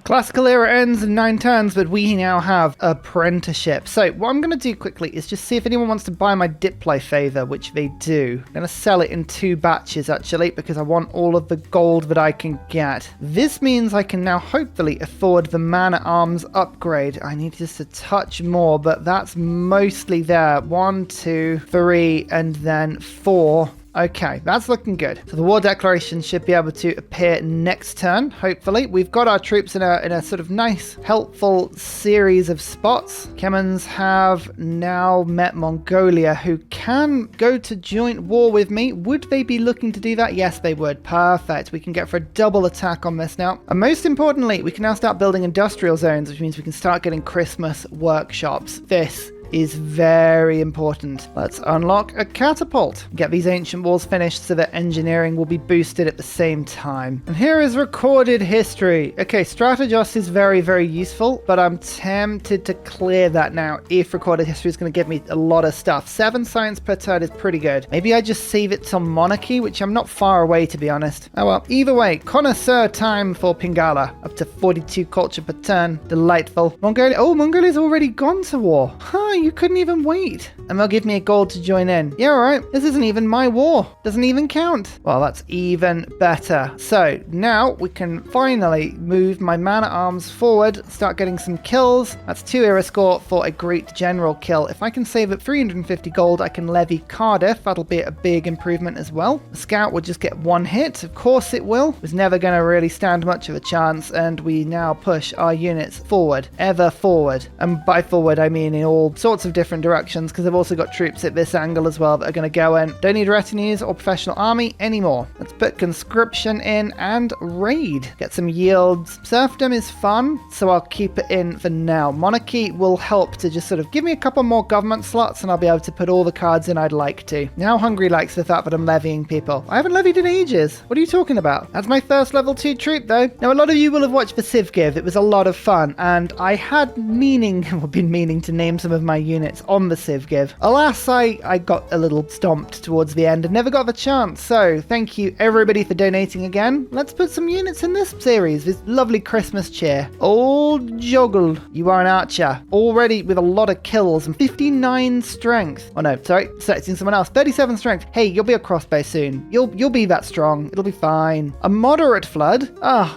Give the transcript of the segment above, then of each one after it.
Classical era ends in 9 turns, but we now have apprenticeship. So what I'm going to do quickly is just see if anyone wants to buy my Diplo favor, which they do. I'm going to sell it in 2 batches, actually, because I want all of the gold that I can get. This means I can now hopefully afford the man-at-arms upgrade. I need just a touch more, but that's mostly there. 1, 2, 3, and then 4. Okay, that's looking good. So the war declaration should be able to appear next turn, hopefully. We've got our troops in a sort of nice, helpful series of spots. Kemans have now met Mongolia, who can go to joint war with me. Would they be looking to do that? Yes, they would. Perfect. We can get for a double attack on this now. And most importantly, we can now start building industrial zones, which means we can start getting Christmas workshops. This is very important. Let's unlock a catapult. Get these ancient walls finished so that engineering will be boosted at the same time. And here is recorded history. Okay, Strategos is very, very useful, but I'm tempted to clear that now if recorded history is going to give me a lot of stuff. 7 science per turn is pretty good. Maybe I just save it till monarchy, which I'm not far away, to be honest. Oh well, either way, connoisseur time for Pingala. Up to 42 culture per turn. Delightful. Mongolia. Oh, Mongolia's already gone to war. Huh, you couldn't even wait. And they'll give me a gold to join in. Yeah, all right. This isn't even my war. Doesn't even count. Well, that's even better. So now we can finally move my man-at-arms forward, start getting some kills. That's 2 era score for a great general kill. If I can save up 350 gold, I can levy Cardiff. That'll be a big improvement as well. The scout will just get 1 hit. Of course it will. It was never going to really stand much of a chance, and we now push our units forward, ever forward. And by forward, I mean in all sorts of different directions, because I've also got troops at this angle as well that are going to go in. Don't need retinues or professional army anymore. Let's put conscription in and raid. Get some yields. Serfdom is fun, so I'll keep it in for now. Monarchy will help to just sort of give me a couple more government slots, and I'll be able to put all the cards in I'd like to. Now Hungary likes the fact that I'm levying people. I haven't levied in ages. What are you talking about? That's my first level 2 troop though. Now a lot of you will have watched Festive. It was a lot of fun, and I had been meaning to name some of my units on the Civ Give. Alas, I got a little stomped towards the end and never got the chance, so thank you everybody for donating again. Let's put some units in this series with lovely Christmas cheer. Old Joggle, you are an archer, already with a lot of kills and 59 strength. Oh no, sorry, selecting someone else. 37 strength. Hey, you'll be a crossbow soon. You'll be that strong. It'll be fine. A moderate flood?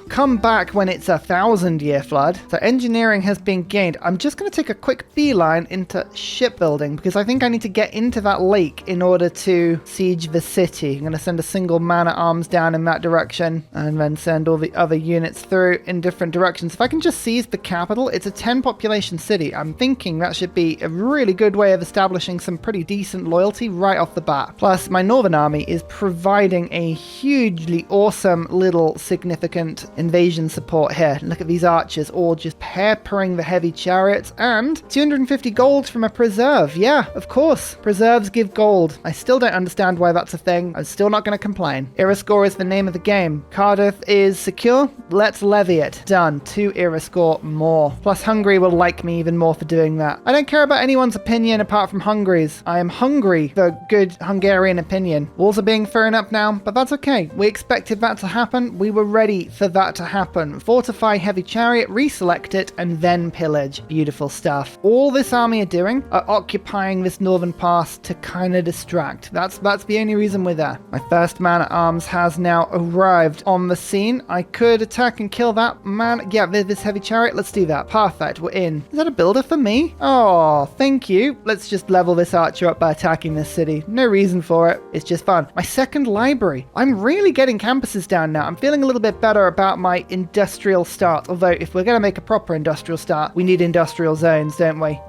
Come back when it's 1,000-year flood. So engineering has been gained. I'm just going to take a quick beeline into shipbuilding, because I think I need to get into that lake in order to siege the city. I'm going to send a single man-at-arms down in that direction and then send all the other units through in different directions. If I can just seize the capital, it's a 10 population city. I'm thinking that should be a really good way of establishing some pretty decent loyalty right off the bat. Plus, my northern army is providing a hugely awesome little significant invasion support here. Look at these archers all just peppering the heavy chariots, and 250 gold from a preserve. Yeah, of course. Preserves give gold. I still don't understand why that's a thing. I'm still not going to complain. Era score is the name of the game. Cardiff is secure. Let's levy it. Done. 2 era score more. Plus Hungary will like me even more for doing that. I don't care about anyone's opinion apart from Hungary's. I am hungry for good Hungarian opinion. Walls are being thrown up now, but that's okay. We expected that to happen. We were ready for that to happen. Fortify heavy chariot, reselect it, and then pillage. Beautiful stuff. All this army are doing are occupying this northern pass to kind of distract. That's the only reason we're there. My first man-at-arms has now arrived on the scene. I could attack and kill that man. Yeah, this heavy chariot. Let's do that. Perfect. We're in. Is that a builder for me? Oh, thank you. Let's just level this archer up by attacking this city. No reason for it. It's just fun. My second library. I'm really getting campuses down now. I'm feeling a little bit better about my industrial start. Although, if we're going to make a proper industrial start, we need industrial zones, don't we?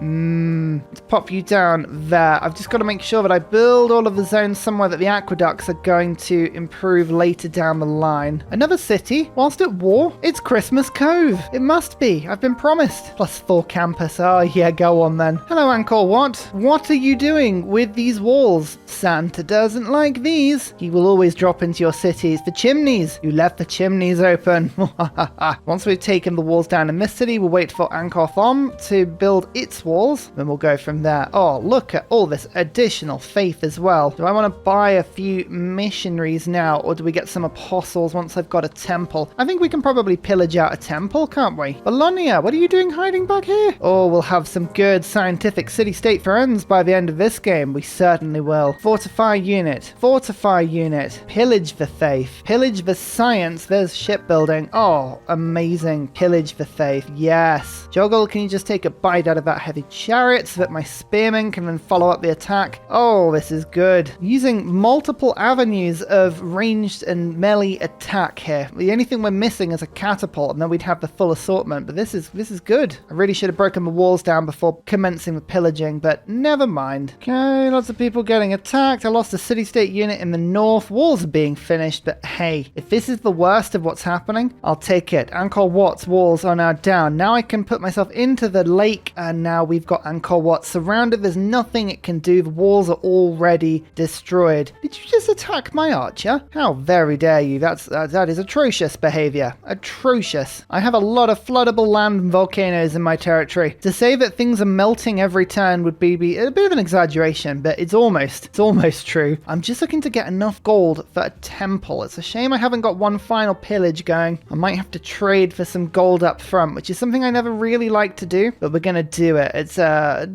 Let's pop you down there. I've just got to make sure that I build all of the zones somewhere that the aqueducts are going to improve later down the line. Another city? Whilst at war? It's Christmas Cove. It must be. I've been promised. +4 campus. Oh yeah, go on then. Hello, Angkor Wat. What are you doing with these walls? Santa doesn't like these. He will always drop into your cities. The chimneys. You left the chimneys open. Once we've taken the walls down in this city, we'll wait for Angkor Thom to build its walls. and we'll go from there. Oh, look at all this additional faith as well. Do I want to buy a few missionaries now, or do we get some apostles once I've got a temple? I think we can probably pillage out a temple, can't we? Bologna, what are you doing hiding back here? Oh, we'll have some good scientific city-state friends by the end of this game. We certainly will. Fortify unit. Fortify unit. Pillage the faith. Pillage the science. There's shipbuilding. Oh, amazing. Pillage the faith. Yes. Joggle, can you just take a bite out of that heavy chariot so that my spearmen can then follow up the attack? Oh, this is good. Using multiple avenues of ranged and melee attack here. The only thing we're missing is a catapult, and then we'd have the full assortment, but this is good. I really should have broken the walls down before commencing the pillaging, but never mind. Okay, lots of people getting attacked. I lost a city-state unit in the north. Walls are being finished, but hey, if this is the worst of what's happening, I'll take it. Angkor Wat's walls are now down. Now I can put myself into the lake, and now we've got Angkor Wat surrounded. There's nothing it can do. The walls are already destroyed. Did you just attack my archer? How very dare you? That is atrocious behavior. Atrocious. I have a lot of floodable land and volcanoes in my territory. To say that things are melting every turn would be a bit of an exaggeration, but it's almost true. I'm just looking to get enough gold for a temple. It's a shame I haven't got one final pillage going. I might have to trade for some gold up front, which is something I never really like to do, but we're gonna do it. It's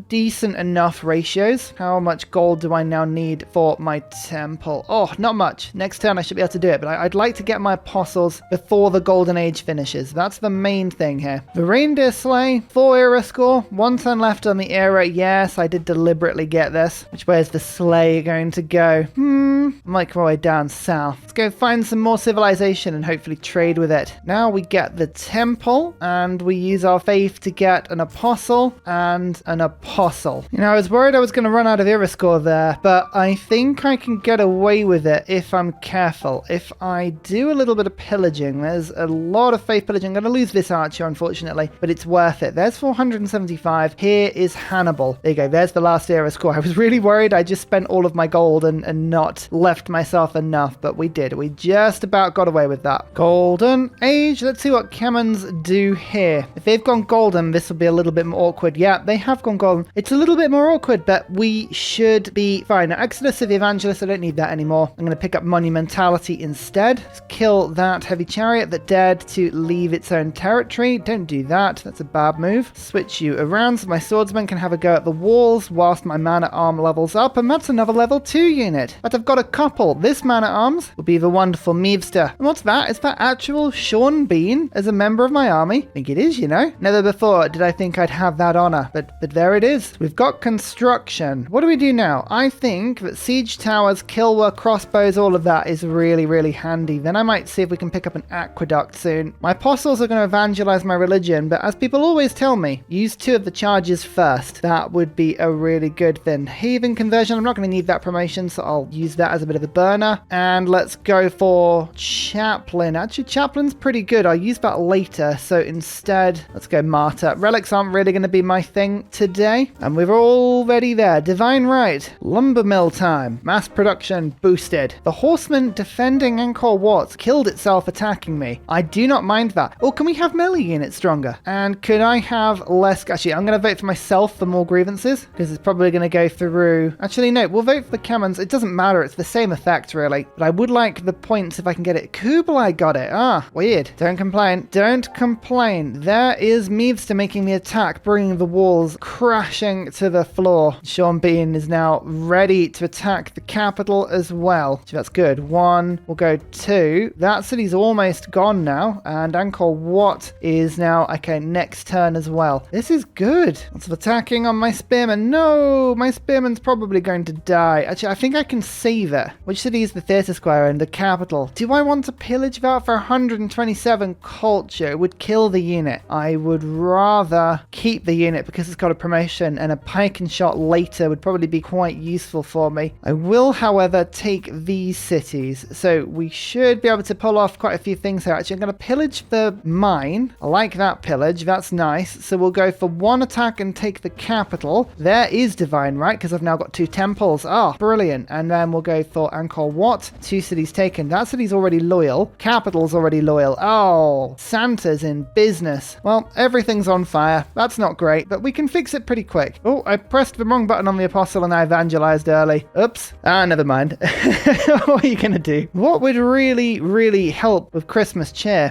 decent enough ratios. How much gold do I now need for my temple? Oh, not much. Next turn I should be able to do it, but I'd like to get my apostles before the golden age finishes. That's the main thing here. The reindeer sleigh, 4 era score, 1 turn left on the era. Yes, I did deliberately get this. Which way is the sleigh going to go? I might go way down south. Let's go find some more civilization and hopefully trade with it. Now we get the temple, and we use our faith to get an apostle and an apostle. You know, I was worried I was going to run out of era score there, but I think I can get away with it if I'm careful. If I do a little bit of pillaging, there's a lot of faith pillaging. I'm going to lose this archer, unfortunately, but it's worth it. There's 475. Here is Hannibal. There you go. There's the last era score. I was really worried I just spent all of my gold and not left myself enough, but we did. We just about got away with that. Golden Age. Let's see what Kamens do here. If they've gone golden, this will be a little bit more awkward. Yeah, they have gone golden. It's a little bit more awkward, but we should be fine. Now, Exodus of the Evangelist, I don't need that anymore. I'm going to pick up Monumentality instead. Let's kill that heavy chariot that dared to leave its own territory. Don't do that. That's a bad move. Switch you around so my swordsman can have a go at the walls whilst my man-at-arm levels up, and that's another level 2 unit. But I've got a couple. This man-at-arms will be the wonderful Meavster. And what's that? Is that actual Sean Bean as a member of my army? I think it is, you know. Never before did I think I'd have that honor, but there it is. We've got construction. What do we do now? I think that siege towers, kill work, crossbows, all of that is really, really handy. Then I might see if we can pick up an aqueduct soon. My apostles are going to evangelize my religion, but as people always tell me, use 2 of the charges first. That would be a really good thing. Heathen conversion, I'm not going to need that promotion, so I'll use that as a bit of a burner. And let's go for chaplain. Actually, chaplain's pretty good. I'll use that later, so instead, let's go martyr. Relics aren't really going to be my thing today, and we're already there. Divine right, lumber mill time, mass production boosted. The horseman defending Angkor Wat killed itself attacking me. I do not mind that. Or can we have melee units stronger? And could I have less? Actually, I'm going to vote for myself for more grievances, because it's probably going to go through. Actually, no, we'll vote for the Kamens. It doesn't matter. It's the same effect, really. But I would like the points if I can get it. Kublai got it. Ah, weird. Don't complain. Don't complain. There is Meavster making the attack, bringing the walls crashing to the floor. Sean Bean is now ready to attack the capital as well. So that's good. 1, we'll go 2. That city's almost gone now, and Angkor Wat is now, okay, next turn as well. This is good. Lots of attacking on my spearman. No, my spearman's probably going to die. Actually, I think I can save it. Which city is the theatre square in? The capital. Do I want to pillage that for 127 culture? It would kill the unit. I would rather keep the unit because it's got a promotion, and a pike and shot later would probably be quite useful for me. I will, however, take these cities. So we should be able to pull off quite a few things here. Actually, I'm going to pillage the mine. I like that pillage. That's nice. So we'll go for 1 attack and take the capital. There is divine right, because I've now got 2 temples. Ah, brilliant. And then we'll go for Angkor Wat. 2 cities taken. That city's already loyal. Capital's already loyal. Oh, Santa's in business. Well, everything's on fire. That's not great, but we can fix fix it pretty quick. Oh, I pressed the wrong button on the apostle and I evangelized early. Oops. Never mind. What are you going to do? What would really, really help with Christmas cheer?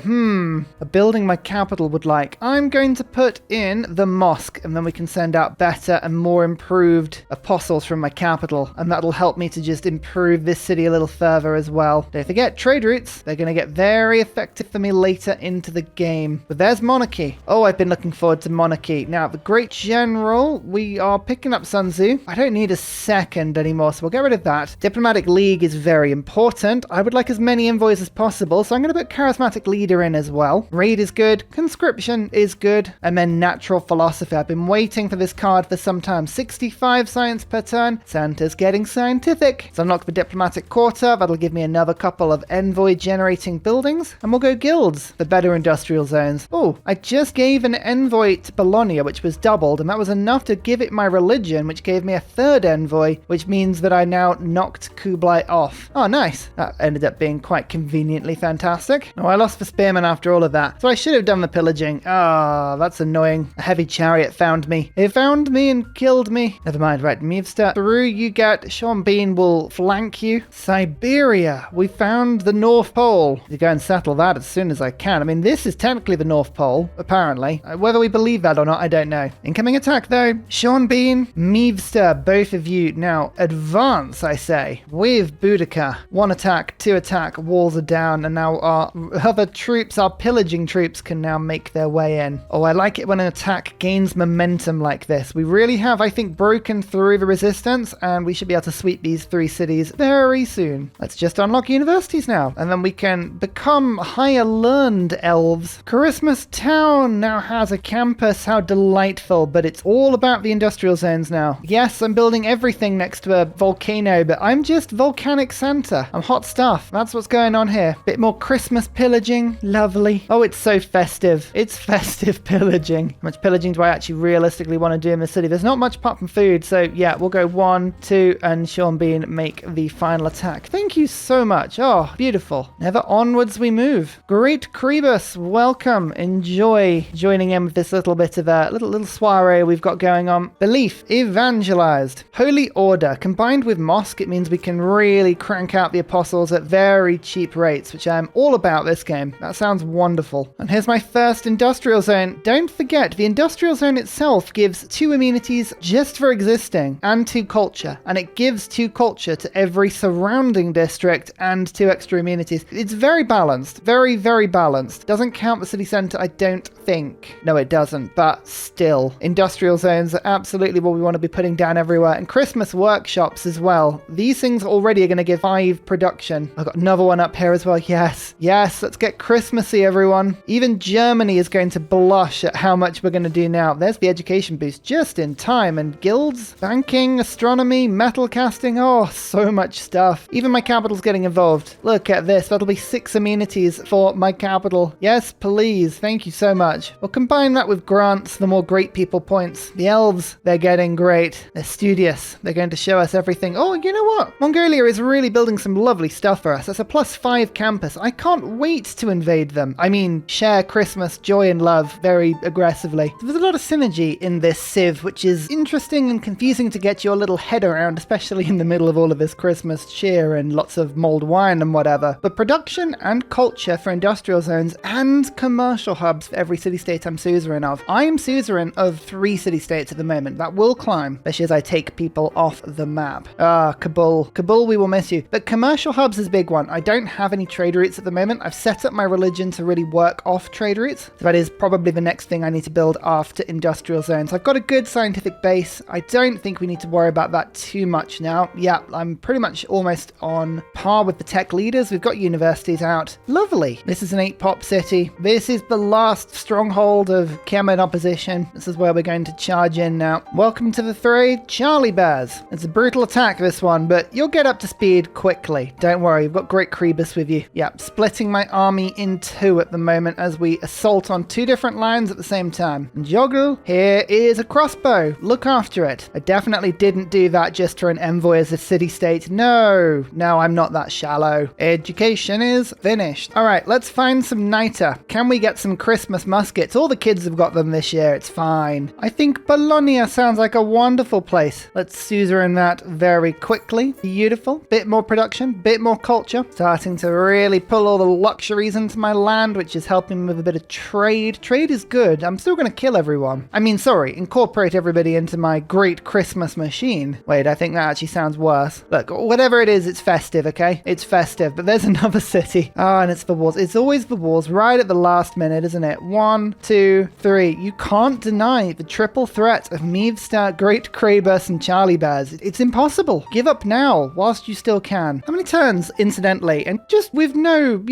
A building my capital would like. I'm going to put in the mosque, and then we can send out better and more improved apostles from my capital, and that'll help me to just improve this city a little further as well. Don't forget, trade routes. They're going to get very effective for me later into the game. But there's monarchy. Oh, I've been looking forward to monarchy. Now, the Great General, we are picking up Sun Tzu. I don't need a second anymore, so we'll get rid of that. Diplomatic League is very important. I would like as many envoys as possible, so I'm going to put Charismatic Leader in as well. Raid is good. Conscription is good. And then Natural Philosophy. I've been waiting for this card for some time. 65 science per turn. Santa's getting scientific. So unlock the Diplomatic Quarter. That'll give me another couple of envoy generating buildings. And we'll go guilds for better industrial zones. Oh, I just gave an envoy to Bologna, which was doubled, and that was enough to give it my religion, which gave me a third envoy, which means that I now knocked Kublai off. Oh, nice. That ended up being quite conveniently fantastic. Oh, I lost the spearman after all of that, so I should have done the pillaging. That's annoying. A heavy chariot found me. It found me and killed me. Never mind. Right, Mivsta. Peru, you get. Sean Bean will flank you. Siberia. We found the North Pole. You go and settle that as soon as I can. I mean, this is technically the North Pole, apparently. Whether we believe that or not, I don't know. Incoming attack, though. Sean Bean, Mivsta, both of you now advance, I say, with Boudica. 1 attack, 2 attack, walls are down, and now our other troops, our pillaging troops, can now make their way in. Oh, I like it when an attack gains momentum like this. We really have, I think, broken through the resistance, and we should be able to sweep these 3 cities very soon. Let's just unlock universities now, and then we can become higher learned elves. Christmas Town now has a campus. How delightful, but it's all about the industrial zones now. Yes, I'm building everything next to a volcano, but I'm just volcanic Santa. I'm hot stuff. That's what's going on here. Bit more Christmas pillaging. Lovely. Oh, it's so festive. It's festive pillaging. How much pillaging do I actually realistically want to do in the city? There's not much apart from food, so yeah, we'll go 1, 2, and Sean Bean make the final attack. Thank you so much. Oh, beautiful. Never onwards we move. Great Crebus, welcome. Enjoy joining in with this little bit of a little soiree we've got going on. Belief evangelized. Holy Order. Combined with Mosque, it means we can really crank out the apostles at very cheap rates, which I'm all about this game. That sounds wonderful. And here's my first industrial zone. Don't forget, the industrial zone itself gives 2 immunities just for existing and 2 culture. And it gives 2 culture to every surrounding district and 2 extra immunities. It's very balanced. Very, very balanced. Doesn't count the city center, I don't think. No, it doesn't, but still. Industrial zones are absolutely what we want to be putting down everywhere. And Christmas workshops as well. These things already are going to give 5 production. I've got another one up here as well. Yes. Yes, let's get Christmassy, everyone. Even Germany is going to blush at how much we're going to do now. There's the education boost just in time. And guilds, banking, astronomy, metal casting. Oh, so much stuff. Even my capital's getting involved. Look at this. That'll be 6 amenities for my capital. Yes, please. Thank you so much. We'll combine that with grants, the more great people points. The elves, they're getting great. They're studious. They're going to show us everything. Oh, you know what? Mongolia is really building some lovely stuff for us. That's a +5 campus. I can't wait to invade them. I mean, share Christmas, joy and love very aggressively. There's a lot of synergy in this Civ, which is interesting and confusing to get your little head around, especially in the middle of all of this Christmas cheer and lots of mulled wine and whatever. But production and culture for industrial zones and commercial hubs for every city-state I'm suzerain of. I am suzerain of 3 city-states at the moment. That will climb, especially as I take people off the map. Kabul. Kabul, we will miss you. But commercial hubs is a big one. I don't have any trade routes at the moment. I've set up my religion to really work off trade routes. So that is probably the next thing I need to build after industrial zones. I've got a good scientific base. I don't think we need to worry about that too much now. Yeah, I'm pretty much almost on par with the tech leaders. We've got universities out. Lovely. This is an 8-pop city. This is the last stronghold of Kemet opposition. This is where we're going to charge in now. Welcome to the fray, Charlie Bears. It's a brutal attack, this one, but you'll get up to speed quickly. Don't worry, you've got great Crebus with you. Yeah, splitting my army in 2 at the moment as we assault on 2 different lines at the same time. And Joggle, here is a crossbow. Look after it. I definitely didn't do that just for an envoy as a city-state. No, I'm not that shallow. Education is finished. All right, let's find some niter. Can we get some Christmas muskets? All the kids have got them this year. It's fine. I think Bologna sounds like a wonderful place. Let's suzerain that very quickly. Beautiful. Bit more production, bit more culture. Starting to really pull all the luxuries into my land, which is helping with a bit of trade. Trade is good. I'm still going to kill everyone. I mean, sorry, incorporate everybody into my great Christmas machine. Wait, I think that actually sounds worse. Look, whatever it is, it's festive, okay? It's festive, but there's another city. Ah, and it's the wars. It's always the wars right at the last minute, isn't it? 1, 2, 3. You can't deny the triple threat of Meavstar, Great Kraber, and Charlie Bears. It's impossible. Give up now, whilst you still can. How many turns, incidentally, and just with no,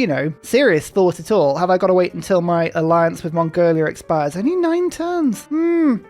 serious thought at all, have I got to wait until my alliance with Mongolia expires? Only 9 turns.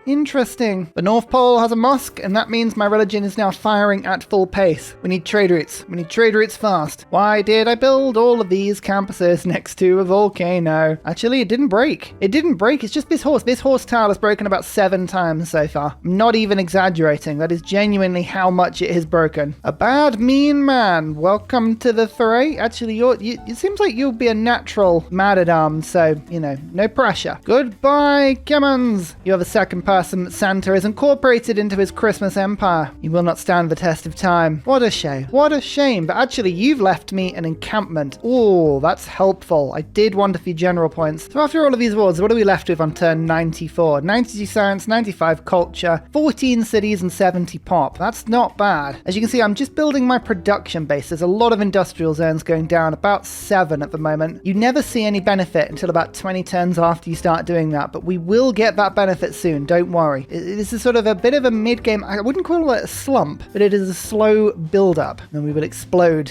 Interesting. The North Pole has a mosque, and that means my religion is now firing at full pace. We need trade routes. We need trade routes fast. Why did I build all of these campuses next to a volcano? Actually, it didn't break. It didn't break. It's just this horse. This horse tile has broken about 7 times so far. I'm not even exaggerating. That is genuinely how much it has broken. A bad, mean man. Welcome to the fray. Actually, it seems like you'll be a natural man-at-arms, so, no pressure. Goodbye, Kimmons. You are the second person that Santa has incorporated into his Christmas empire. You will not stand the test of time. What a shame. What a shame. But actually, you've left me an encampment. Oh, that's helpful. I did want a few general points. So after all of these wars, what are we left with on turn 94? 92 science, 95 culture, 14 cities, and 70 pop. That's not bad. As you can see, I'm just building my production base. There's a lot of industrial zones going down, about 7 at the moment. You never see any benefit until about 20 turns after you start doing that, but we will get that benefit soon, don't worry. This is sort of a bit of a mid-game, I wouldn't call it a slump, but it is a slow build-up, and we will explode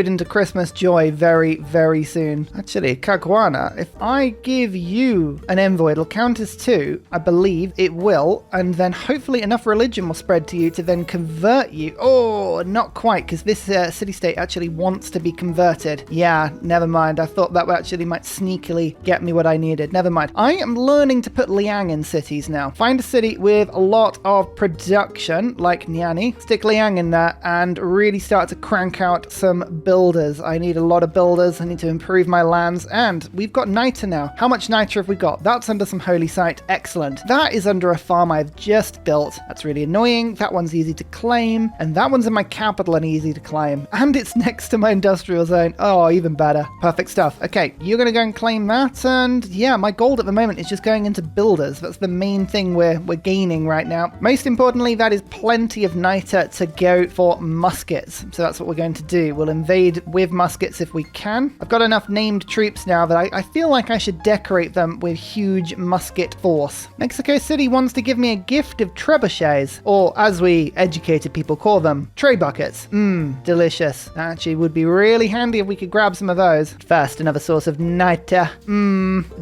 into Christmas joy very, very soon. Actually, Caguana, if I give you an envoy, it'll count as 2, I believe it will, and then hopefully enough religion will spread to you to then convert you. Oh, not quite, because this city-state actually wants to be converted. Yeah, never mind. I thought that actually might sneakily get me what I needed. Never mind. I am learning to put Liang in cities now. Find a city with a lot of production, like Niani, stick Liang in there, and really start to crank out some builders. I need a lot of builders. I need to improve my lands, and we've got niter now. How much niter have we got? That's under some holy site. Excellent. That is under a farm I've just built. That's really annoying. That one's easy to claim, and that one's in my capital and easy to claim, and it's next to my industrial zone. Oh, even better. Perfect stuff. Okay, you're gonna go and claim that, and yeah, my gold at the moment is just going into builders. That's the main thing we're gaining right now. Most importantly, that is plenty of niter to go for muskets, so that's what we're going to do. We'll invade with muskets if we can. I've got enough named troops now that I feel like I should decorate them with huge musket force. Mexico City wants to give me a gift of trebuchets, or as we educated people call them, tray buckets. Delicious. That actually would be really handy if we could grab some of those. First, another source of niter.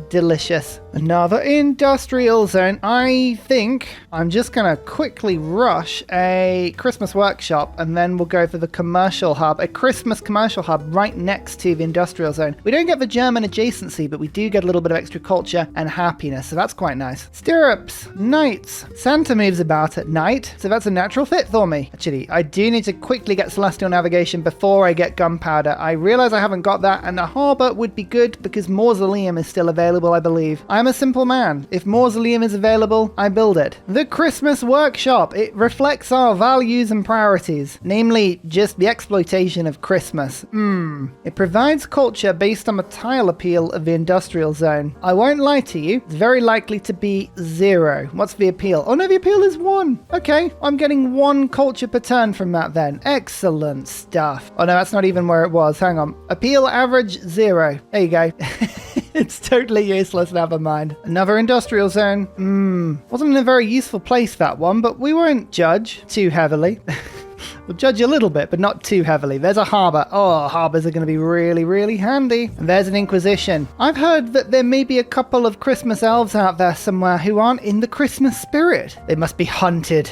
Delicious. Another industrial zone. I think I'm just gonna quickly rush a Christmas workshop, and then we'll go for the commercial hub, a Christmas commercial hub right next to the industrial zone. We don't get the German adjacency, but we do get a little bit of extra culture and happiness, so that's quite nice. Stirrups, knights. Santa moves about at night, so that's a natural fit for me. Actually, I do need to quickly get celestial navigation before I get gunpowder. I realize I haven't got that, and a harbor would be good because mausoleum is still available, I believe. I'm a simple man. If mausoleum is available, I build it. The Christmas workshop. It reflects our values and priorities, namely just the exploitation of Christmas. It provides culture based on the tile appeal of the industrial zone. I won't lie to you, it's very likely to be 0. What's the appeal? Oh no, the appeal is 1. Okay, I'm getting 1 culture per turn from that then. Excellent stuff. Oh no, that's not even where it was. Hang on. Appeal average 0. There you go. It's totally useless, never mind. Another industrial zone. Wasn't in a very useful place, that one, but we won't judge too heavily. We'll judge a little bit, but not too heavily. There's a harbour. Oh, harbours are going to be really, really handy. And there's an Inquisition. I've heard that there may be a couple of Christmas elves out there somewhere who aren't in the Christmas spirit. They must be hunted.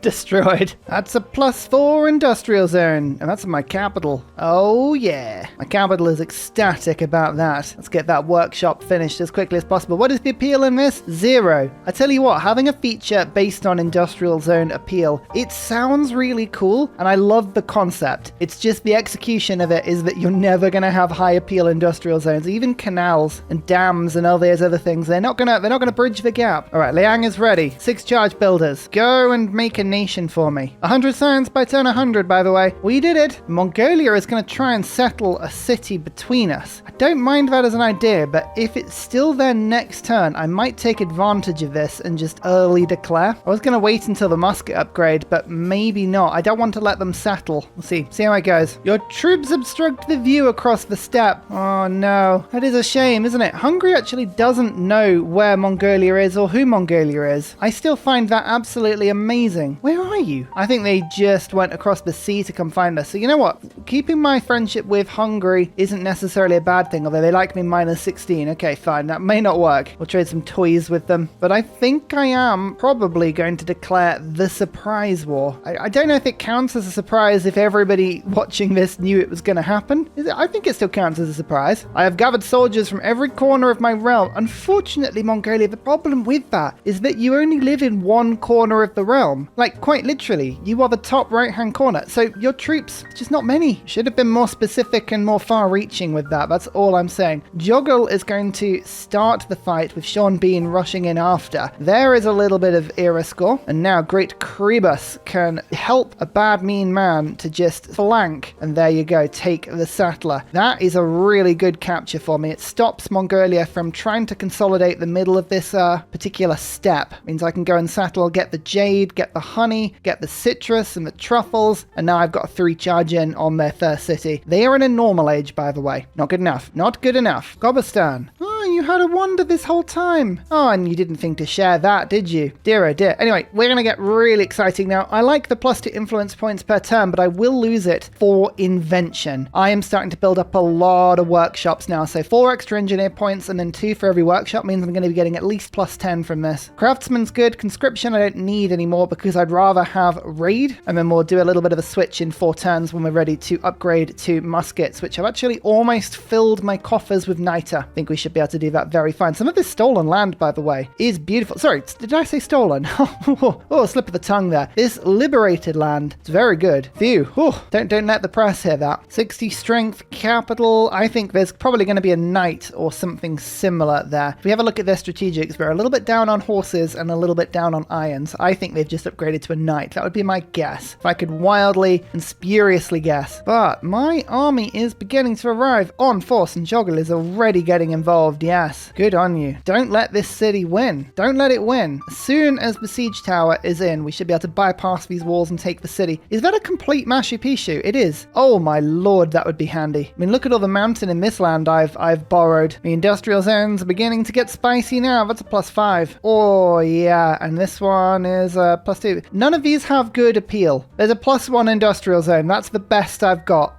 Destroyed. That's a +4 industrial zone, and that's my capital. Oh yeah. My capital is ecstatic about that. Let's get that workshop finished as quickly as possible. What is the appeal in this? 0. I tell you what, having a feature based on industrial zone appeal, it sounds really cool, and I love the concept. It's just the execution of it is that you're never going to have high appeal industrial zones. Even canals and dams and all these other things, they're not gonna bridge the gap. All right, Liang is ready. 6 charge builders. Go and make a nation for me. 100 science by turn 100, by the way. We did it. Mongolia is going to try and settle a city between us. I don't mind that as an idea, but if it's still their next turn, I might take advantage of this and just early declare. I was going to wait until the musket upgrade, but maybe not. I don't want to let them settle. We'll see how it goes. Your troops obstruct the view across the steppe. Oh no, that is a shame, isn't it? Hungary actually doesn't know where Mongolia is or who Mongolia is. I still find that absolutely amazing. Where are you? I think they just went across the sea to come find us. So you know what? Keeping my friendship with Hungary isn't necessarily a bad thing, although they like me -16. Okay, fine. That may not work. We'll trade some toys with them. But I think I am probably going to declare the surprise war. I don't know if it counts as a surprise if everybody watching this knew it was going to happen. I think it still counts as a surprise. I have gathered soldiers from every corner of my realm. Unfortunately, Mongolia, the problem with that is that you only live in one corner of the realm. Like, quite literally, you are the top right-hand corner. So your troops, just not many. Should have been more specific and more far-reaching with that. That's all I'm saying. Joggle is going to start the fight with Sean Bean rushing in after. There is a little bit of era score. And now Great Kribus can help a bad mean man to just flank. And there you go, take the Sattler. That is a really good capture for me. It stops Mongolia from trying to consolidate the middle of this particular steppe. Means I can go and settle, get the jade, get the honey, get the citrus and the truffles, and now I've got a 3 charge in on their first city. They are in a normal age, by the way. Not good enough. Not good enough. Gobastan. Oh, you had a wonder this whole time. Oh, and you didn't think to share that, did you? Dear oh dear. Anyway, we're going to get really exciting now. I like the +2 influence points per turn, but I will lose it for invention. I am starting to build up a lot of workshops now, so 4 extra engineer points and then 2 for every workshop means I'm going to be getting at least +10 from this. Craftsman's good. Conscription I don't need anymore because I'd rather have raid, and then we'll do a little bit of a switch in 4 turns when we're ready to upgrade to muskets, which I've actually almost filled my coffers with niter. I think we should be able to do that very fine. Some of this stolen land, by the way, is beautiful. Sorry, did I say stolen? Oh, slip of the tongue there. This liberated land is very good. Phew. Oh, don't let the press hear that. 60 strength, capital. I think there's probably going to be a knight or something similar there. If we have a look at their strategics, we're a little bit down on horses and a little bit down on irons. I think they've just upgraded to a knight. That would be my guess, if I could wildly and spuriously guess. But my army is beginning to arrive on force, and Joggle is already getting involved. Yes, good on you. Don't let this city win. Don't let it win. As soon as the siege tower is in, we should be able to bypass these walls and take the city. Is that a complete Machu Picchu? It is. Oh my lord, that would be handy. I mean, look at all the mountain in this land I've borrowed. The industrial zones are beginning to get spicy now. That's a +5. Oh yeah, and this one is a +2. None of these have good appeal. There's a +1 industrial zone. That's the best I've got.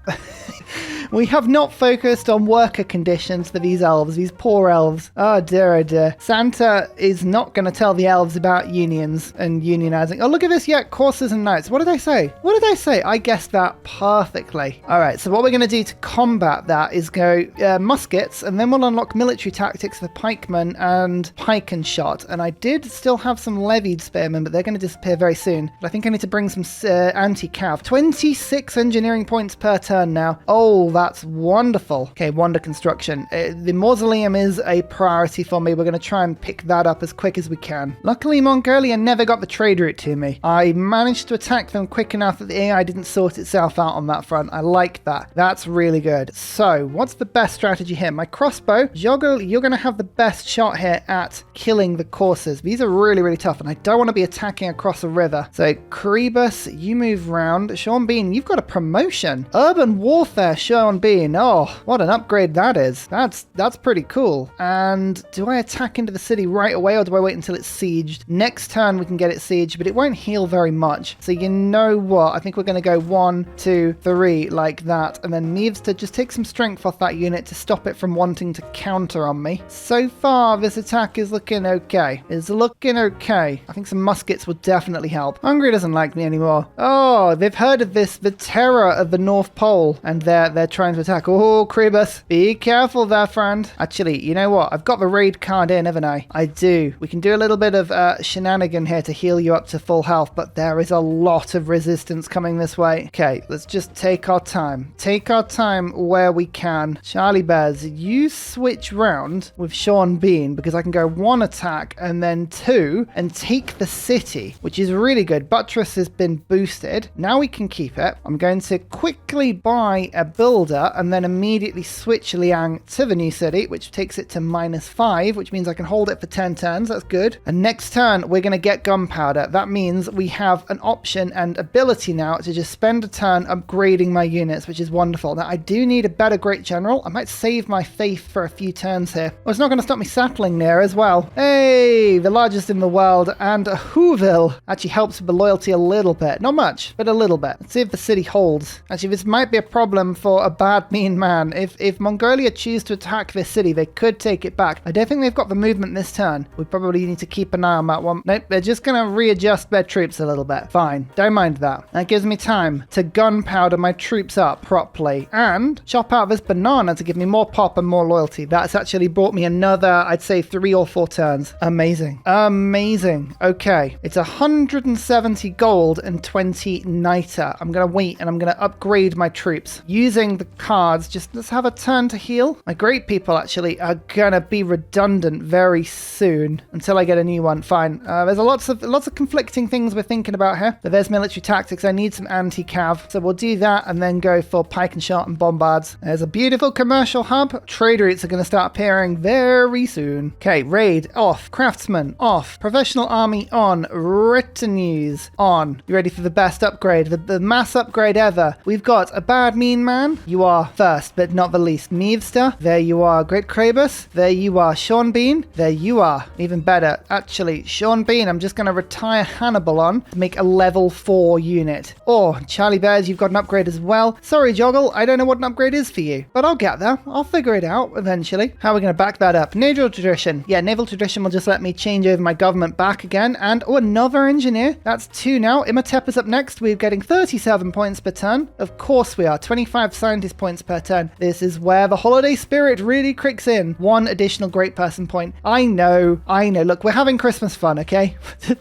We have not focused on worker conditions for these elves, these poor elves. Oh dear, oh dear. Santa is not going to tell the elves about unions and unionizing. Oh, look at this, yeah, coursers and knights. What did I say? What did I say? I guessed that perfectly. All right, so what we're going to do to combat that is go muskets, and then we'll unlock military tactics for pikemen and pike and shot. And I did still have some levied spearmen, but they're going to disappear very soon. But I think I need to bring some anti-cav. 26 engineering points per turn now. Oh, that's wonderful. Okay, wonder construction. The mausoleum is a priority for me. We're going to try and pick that up as quick as we can. Luckily, Mongolia never got the trade route to me. I managed to attack them quick enough that the AI didn't sort itself out on that front. I like that. That's really good. So, what's the best strategy here? My crossbow. Joggle, you're going to have the best shot here at killing the coursers. These are really, really tough, and I don't want to be attacking across a river. So, Kribus, you move round. Sean Bean, you've got a promotion. Urban warfare, Sean Sean Bean. Oh, what an upgrade that is. That's pretty cool. And do I attack into the city right away, or do I wait until it's sieged? Next turn we can get it sieged, but it won't heal very much. So you know what? I think we're going to go 1, 2, 3 like that, and then needs to just take some strength off that unit to stop it from wanting to counter on me. So far, this attack is looking okay. It's looking okay. I think some muskets would definitely help. Hungary doesn't like me anymore. Oh, they've heard of this, the terror of the North Pole, and they're trying to attack. Oh, Kribus, be careful there, friend. Actually, you know what? I've got the raid card in, haven't I? I do. We can do a little bit of shenanigan here to heal you up to full health, but there is a lot of resistance coming this way. Okay, let's just take our time. Take our time where we can. Charlie Bears, you switch round with Sean Bean, because I can go 1 attack and then 2 and take the city, which is really good. Buttress has been boosted. Now we can keep it. I'm going to quickly buy a builder and then immediately switch Liang to the new city, which takes it to -5, which means I can hold it for 10 turns. That's good. And next turn, we're going to get gunpowder. That means we have an option and ability now to just spend a turn upgrading my units, which is wonderful. Now, I do need a better Great General. I might save my faith for a few turns here. Well, it's not going to stop me settling there as well. Hey, the largest in the world, and Whoville actually helps with the loyalty a little bit. Not much, but a little bit. Let's see if the city holds. Actually, this might be a problem for a bad, mean man. If Mongolia choose to attack this city, they could take it back. I don't think they've got the movement this turn. We probably need to keep an eye on that one. Nope, they're just going to readjust their troops a little bit. Fine, don't mind that. That gives me time to gunpowder my troops up properly and chop out this banana to give me more pop and more loyalty. That's actually brought me another, I'd say, 3 or 4 turns. Amazing. Amazing. Okay, it's 170 gold and 20 niter. I'm going to wait and I'm going to upgrade my troops using the cards. Just let's have a turn to heal. My great people actually are going to be redundant very soon until I get a new one. Fine. There's lots of conflicting things we're thinking about here, but there's military tactics. I need some anti-cav, so we'll do that and then go for pike and shot and bombards. There's a beautiful commercial hub. Trade routes are going to start appearing very soon. Okay, raid off, craftsman off, professional army on, retinues on. You ready for the best upgrade, the mass upgrade ever? We've got a bad mean man. You are first but not the least. Meavster, there you are. Great Krabus, there you are. Sean Bean, there you are. Even better, actually, Sean Bean, I'm just going to retire Hannibal on to make a level 4 unit. Or Charlie Bears, you've got an upgrade as well. Sorry, Joggle, I don't know what an upgrade is for you, but I'll get there. I'll figure it out eventually. How are we going to back that up? Naval tradition. Yeah, naval tradition will just let me change over my government back again. And another engineer. That's 2 now. Imhotep is up next. We're getting 37 points per turn. Of course we are. 25 scientist points per turn. This is where the holiday spirit really kicks in. 1 additional great person point. I know. Look, we're having Christmas fun, okay?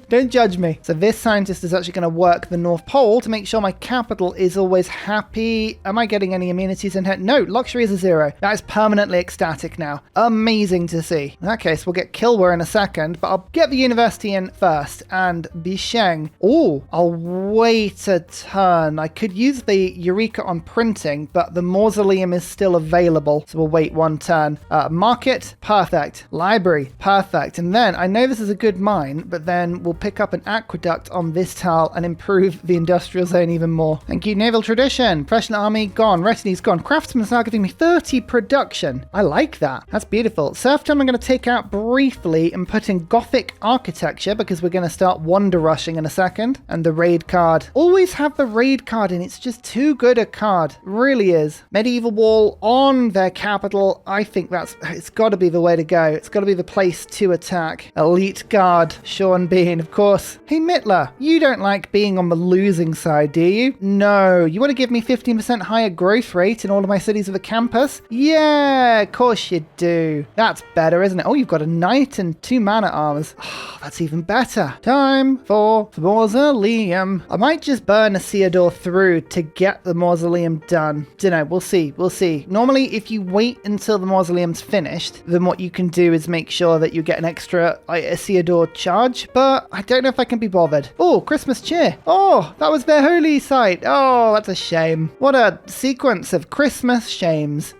Don't judge me. So this scientist is actually going to work the North Pole to make sure my capital is always happy. Am I getting any amenities in here? No, luxury is a 0. That is permanently ecstatic now. Amazing to see. In that case, we'll get Kilwer in a second, but I'll get the university in first. And Bisheng. Oh, I'll wait a turn. I could use the Eureka on printing, but the mausoleum is still available. So we'll wait 1 turn. Market, perfect. Library, perfect. And then, I know this is a good mine, but then we'll pick up an aqueduct on this tile and improve the industrial zone even more. Thank you, naval tradition. Professional army, gone. Retinue's gone. Craftsman's now giving me 30 production. I like that. That's beautiful. Serfdom I'm going to take out briefly and put in Gothic architecture because we're going to start Wonder Rushing in a second. And the raid card. Always have the raid card in. It's just too good a card. It really is. Medieval wall on their capital. I think it's got to be the way to go. It's got to be the place to attack. Elite guard. Sean Bean, of course. Hey, Mittler, you don't like being on the losing side, do you? No. You want to give me 15% higher growth rate in all of my cities with a campus? Yeah, of course you do. That's better, isn't it? Oh, you've got a knight and 2 man-at-arms. Oh, that's even better. Time for the mausoleum. I might just burn a Theodore through to get the mausoleum done. Dunno, we'll see. We'll see. Normally, if you wait until the mausoleum's finished, then what you can do is make sure that you get an extra Theodore charge, but I don't know if I can be bothered. Oh, Christmas cheer. Oh, that was their holy site. Oh, that's a shame. What a sequence of Christmas shames.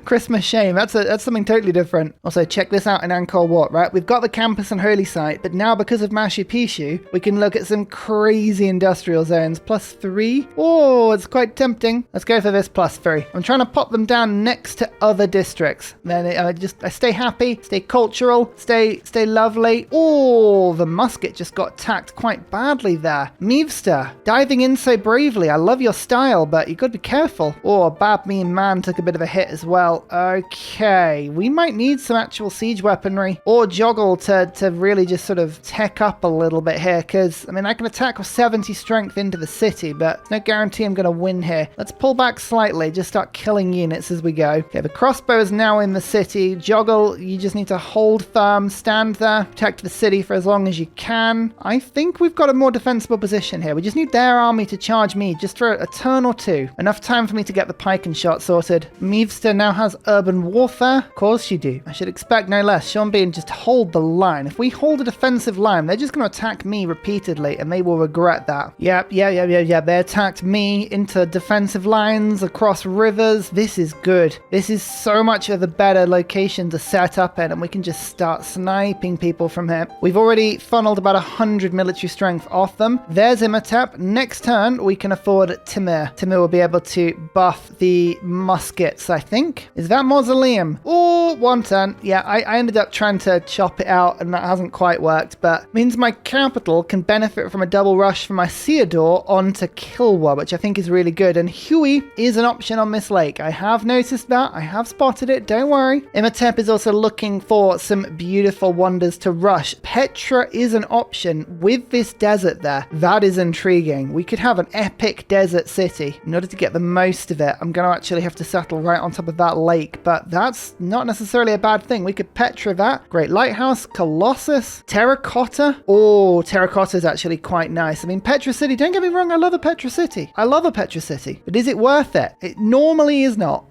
Christmas shame. That's something totally different. Also, check this out in Angkor Wat, right? We've got the campus and holy site, but now because of Machu Picchu, we can look at some crazy industrial zones. +3. Oh, it's quite tempting. Let's go for this +3. I'm trying to pop them down next to other districts. Then I stay happy, stay cultural, stay lovely. Oh, the musket just got attacked quite badly there. Mevster, diving in so bravely. I love your style, but you got to be careful. Oh, Bab Mean Man took a bit of a hit as well. Okay, we might need some actual siege weaponry or joggle to really just sort of tech up a little bit here, because, I mean, I can attack with 70 strength into the city, but no guarantee I'm going to win here. Let's pull back slightly, just start killing units as we go. Okay, the crossbow is now in the city. Joggle, you just need to hold firm, stand there, protect the city for as long as you can. I think we've got a more defensible position here. We just need their army to charge me just for a turn or two. Enough time for me to get the pike and shot sorted. Mevster now has urban warfare. Of course you do. I should expect no less. Sean Bean, just hold the line. If we hold a defensive line, they're just going to attack me repeatedly, and they will regret that. Yep. They attacked me into defensive lines across rivers. This is good. This is so much of a better location to set up in, and we can just start sniping people from here. We've already funneled about 100 military strength off them. There's Imhotep. Next turn, we can afford Timur. Timur will be able to buff the muskets, I think. Is that Mausoleum? Oh, 1 turn. Yeah, I ended up trying to chop it out, and that hasn't quite worked, but means my capital can benefit from a double rush from my Theodore onto Kilwa, which I think is really good. And Huey is an option on this lake. I have noticed that. I have spotted it. Don't worry. Imhotep is also looking for some beautiful wonders to rush. Petra is an option with this desert there. That is intriguing. We could have an epic desert city. In order to get the most of it, I'm going to actually have to settle right on top of that lake, but that's not necessarily a bad thing. We could Petra that. Great Lighthouse, Colossus, Terracotta. Oh, Terracotta is actually quite nice. I mean, Petra City, don't get me wrong, I love a Petra City. I love a Petra City, but is it worth it? It normally is not.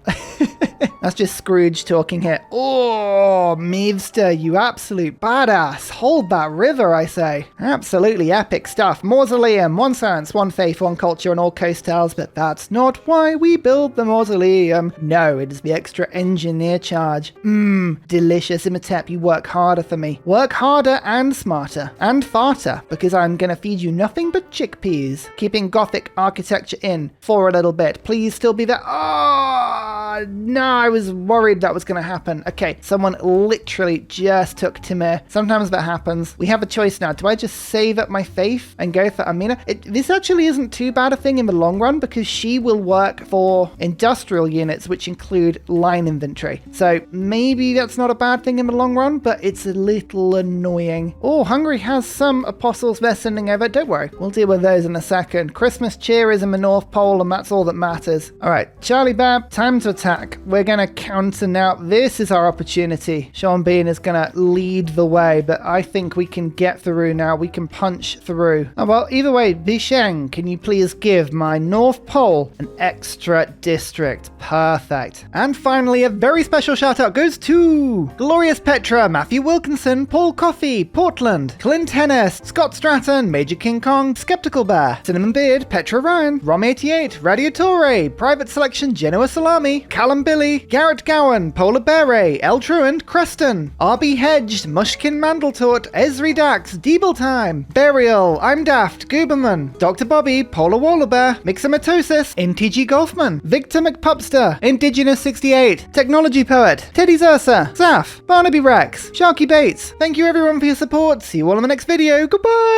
That's just Scrooge talking here. Oh, Mevster, you absolute badass. Hold that river, I say. Absolutely epic stuff. Mausoleum, 1 science, 1 faith, 1 culture, and all coast tales, but that's not why we build the mausoleum. No, it is the extra engineer charge. Delicious. Imhotep, you work harder for me. Work harder and smarter and farter, because I'm going to feed you nothing but chickpeas. Keeping Gothic architecture in for a little bit. Please still be there. Oh, no, I was worried that was going to happen. Okay, someone literally just took Timur. Sometimes that happens. We have a choice now. Do I just save up my faith and go for Amina? This actually isn't too bad a thing in the long run, because she will work for industrial units, which include line infantry. So maybe that's not a bad thing in the long run, but it's a little annoying. Oh, Hungary has some apostles they're sending over. Don't worry, we'll deal with those in a second. Christmas cheer is in the North Pole, and that's all that matters. All right, Charlie Bab, time to attack. We're going to counter now. This is our opportunity. Sean Bean is going to lead the way, but I think we can get through now. We can punch through. Oh, well, either way, Bisheng, can you please give my North Pole an extra district? Perfect. And finally, a very special shout out goes to Glorious Petra, Matthew Wilkinson, Paul Coffey, Portland, Clint Hennis, Scott Stratton, Major King Kong, Skeptical Bear, Cinnamon Beard, Petra Ryan, Rom88, Radiatore, Private Selection, Genoa Salami, Callum Billy, Garrett Gowan, Polar Beret, El Truant, Creston, RB Hedged, Mushkin Mandletort, Esri Dax, Deeble Time, Burial, I'm Daft, Gooberman, Dr. Bobby, Polar Wallabear, Mixomatosis, NTG Golfman, Victor McPupster, Indigenous 68, Technology Poet, Teddy Zersa, Zaf, Barnaby Rex, Sharky Bates. Thank you everyone for your support. See you all in the next video. Goodbye!